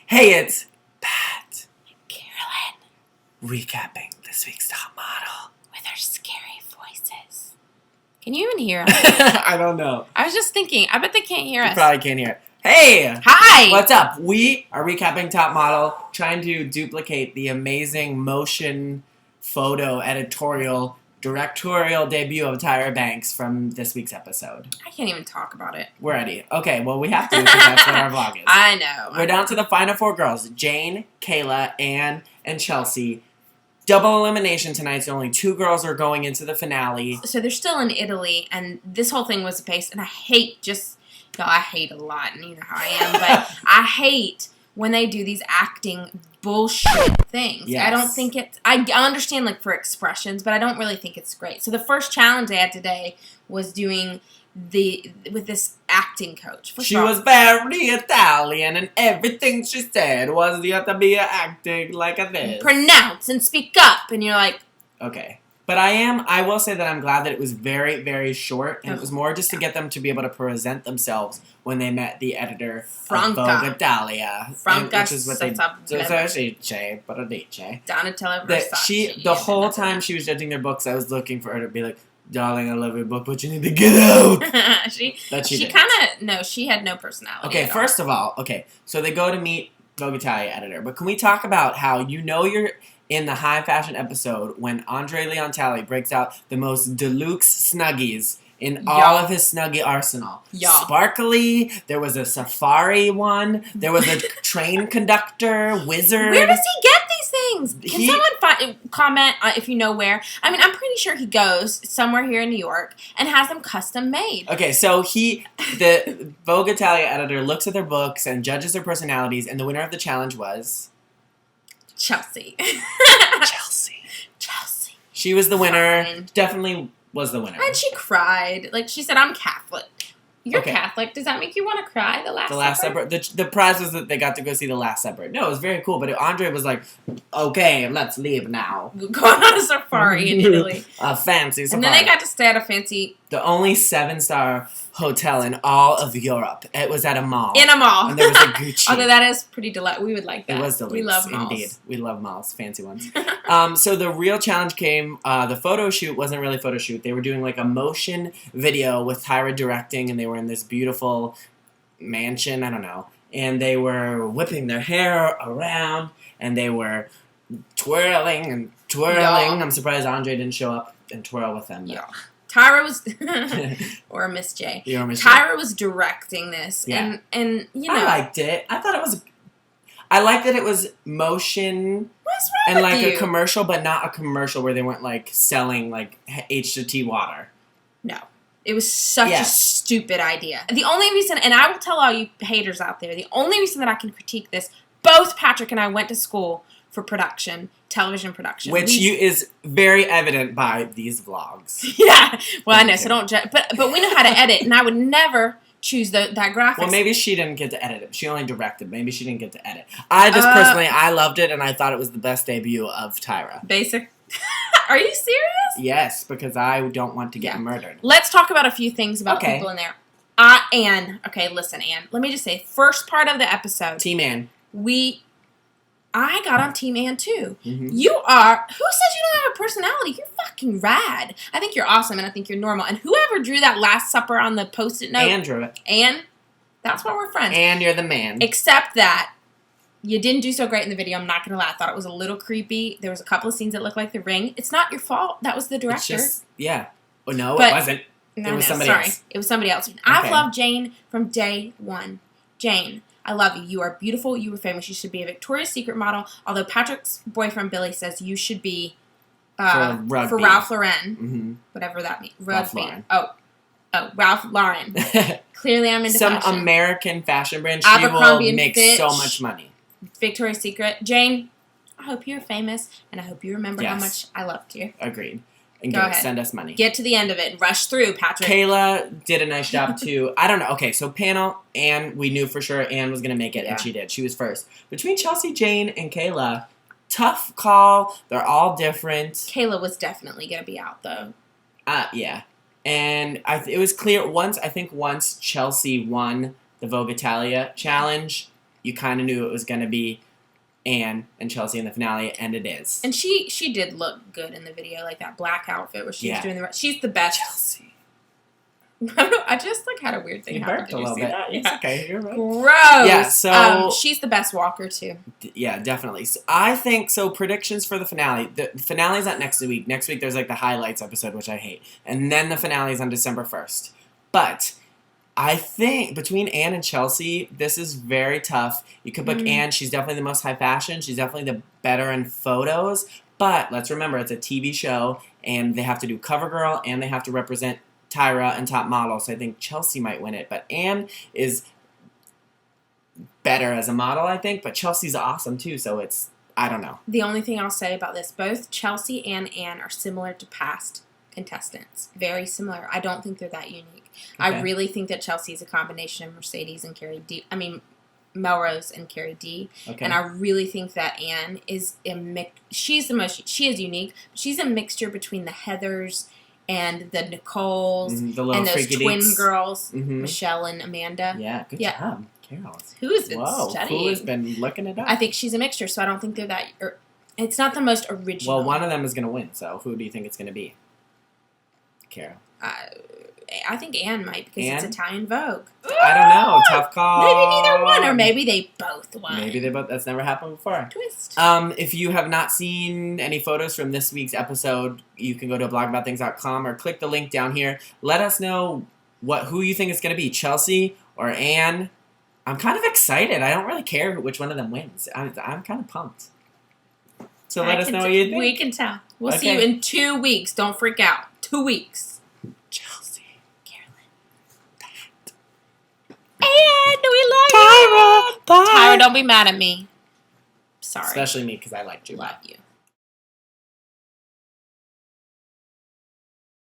Hey, it's Pat. Carolyn. Recapping this week's top model. With her scary voices. Can you even hear us? I don't know. I was just thinking. I bet they can't hear You us. probably can't hear it. Hey! Hi! What's up? We are recapping Top Model, trying to duplicate the amazing motion photo editorial directorial debut of Tyra Banks from this week's episode. I can't even talk about it. We're ready. Okay, well, we have to because that's what our vlog is. I know. We're down to the final four girls. Jane, Kayla, Anne, and Chelsea. Double elimination tonight, so only two girls are going into the finale. So they're still in Italy, and this whole thing was a pace, and I hate I hate a lot, and you know how I am, but I hate when they do these acting bullshit things. Yes. I don't think I understand, like, for expressions, but I don't really think it's great. So the first challenge they had today was doing with this acting coach. She was very Italian, and everything she said was you have to be acting like a this. Pronounce and speak up, and you're like... Okay. But I will say that I'm glad that it was very, very short, and it was more just to get them to be able to present themselves when they met the editor Franca. of Vogue Italia. Franca which is what they Donatella that Versace. the whole time she was judging their books, I was looking for her to be like, darling, I love your book, but you need to get out. she didn't. kind of, no, she had no personality. Okay, first of all, so they go to meet Vogue Italia editor, but can we talk about how you're in the high fashion episode when Andre Leontali breaks out the most deluxe Snuggies in all of his Snuggie arsenal. Yeah. Sparkly, there was a safari one, there was a train conductor, wizard. Where does he get these things? Can someone comment if you know where? I mean, I'm pretty sure he goes somewhere here in New York and has them custom made. Okay, so the Vogue Italia editor looks at their books and judges their personalities, and the winner of the challenge was... Chelsea. Chelsea. She was the winner. Fine. Definitely was the winner. And she cried. Like, she said, I'm Catholic. You're Catholic. Does that make you want to cry? The Last Supper? The prize was that they got to go see The Last Supper. No, it was very cool, but Andre was like, okay, let's leave now. Going on a safari in Italy. A fancy safari. And then they got to stay at a fancy... The only 7-star hotel in all of Europe. It was at a mall. In a mall. And there was a Gucci. Although that is pretty delightful. We would like that. It was delicious. We love malls. Indeed. We love malls. Fancy ones. So the real challenge came, the photo shoot wasn't really a photo shoot. They were doing like a motion video with Tyra directing, and they were in this beautiful mansion, I don't know. And they were whipping their hair around, and they were twirling and twirling. Yeah. I'm surprised Andre didn't show up and twirl with them. Yeah. Tyra was... or Miss J. You're Miss J. Tyra was directing this. Yeah. And you know... I liked it. I liked that it was motion... What's wrong and with like you? a commercial, but not a commercial where they weren't like selling like H2T water. No. It was such a stupid idea. The only reason, and I will tell all you haters out there, the only reason that I can critique this, both Patrick and I went to school for production, television production. Which is very evident by these vlogs. Yeah. Well, I know, so don't judge. But we know how to edit, and I would never choose that graphics. Well, maybe she didn't get to edit it. She only directed. Maybe she didn't get to edit. I just personally, I loved it, and I thought it was the best debut of Tyra. Basic. Are you serious? Yes, because I don't want to get murdered. Let's talk about a few things about people in there. Anne. Okay, listen, Anne. Let me just say, first part of the episode. Team Anne. I got on Team Anne, too. Mm-hmm. Who says you don't have a personality? You're fucking rad. I think you're awesome, and I think you're normal. And whoever drew that Last Supper on the Post-it note. Anne drew it. Anne, that's why we're friends. Anne, you're the man. Except that you didn't do so great in the video. I'm not going to lie. I thought it was a little creepy. There was a couple of scenes that looked like The Ring. It's not your fault. That was the director. It's just, Oh, no, it wasn't. No, it was somebody else. It was somebody else. I've loved Jane from day one. Jane, I love you. You are beautiful. You were famous. You should be a Victoria's Secret model. Although Patrick's boyfriend, Billy, says you should be for Ralph Lauren. Mm-hmm. Whatever that means. Ralph Lauren. Oh, Ralph Lauren. Clearly I'm into fashion. Some American fashion brand. She Abercrombie will and make Fitch, so much money. Victoria's Secret. Jane, I hope you're famous, and I hope you remember how much I loved you. Agreed. And Go ahead. Send us money. Get to the end of it and rush through, Patrick. Kayla did a nice job, too. I don't know. Okay, so panel, Anne, we knew for sure Anne was going to make it, and she did. She was first. Between Chelsea, Jane, and Kayla, tough call. They're all different. Kayla was definitely going to be out, though. Yeah. And it was clear once Chelsea won the Vogue Italia challenge, you kind of knew it was going to be Anne and Chelsea in the finale, and it is. And she did look good in the video, like that black outfit where she was doing she's the best. Chelsea. I just had a weird thing you happen. burped a little bit. It's okay, you're right. Gross. Yeah, so she's the best walker too. Yeah, definitely. So I think so. Predictions for the finale. The finale's not next week. Next week there's the highlights episode, which I hate, and then the finale's on December 1st. But I think between Anne and Chelsea, this is very tough. You could book Anne. She's definitely the most high fashion. She's definitely the better in photos. But let's remember, it's a TV show, and they have to do CoverGirl, and they have to represent Tyra and Top Model, so I think Chelsea might win it. But Anne is better as a model, I think, but Chelsea's awesome too, so it's, I don't know. The only thing I'll say about this, both Chelsea and Anne are similar to past contestants. Very similar. I don't think they're that unique. Okay. I really think that Chelsea is a combination of Mercedes and Carrie D. I mean, Melrose and Carrie D. Okay. And I really think that Anne is a mix. She is unique, but she's a mixture between the Heathers and the Nicoles, and those twin girls, Michelle and Amanda. Yeah, good job, Carol. Who's been studying? Who has been looking it up? I think she's a mixture, so I don't think they're that... it's not the most original. Well, one of them is going to win, so who do you think it's going to be? Carol. I think Anne might, because it's Italian Vogue. I don't know. Tough call. Maybe neither one, or maybe they both won. Maybe they both. That's never happened before. Twist. If you have not seen any photos from this week's episode, you can go to blogaboutthings.com or click the link down here. Let us know who you think it's going to be, Chelsea or Anne. I'm kind of excited. I don't really care which one of them wins. I'm kind of pumped. So let us know what you think. We can tell. We'll see you in 2 weeks. Don't freak out. 2 weeks. Chelsea. And we love Tyra. you. Tyra, don't be mad at me. Sorry. Especially me, because I liked you. Love you.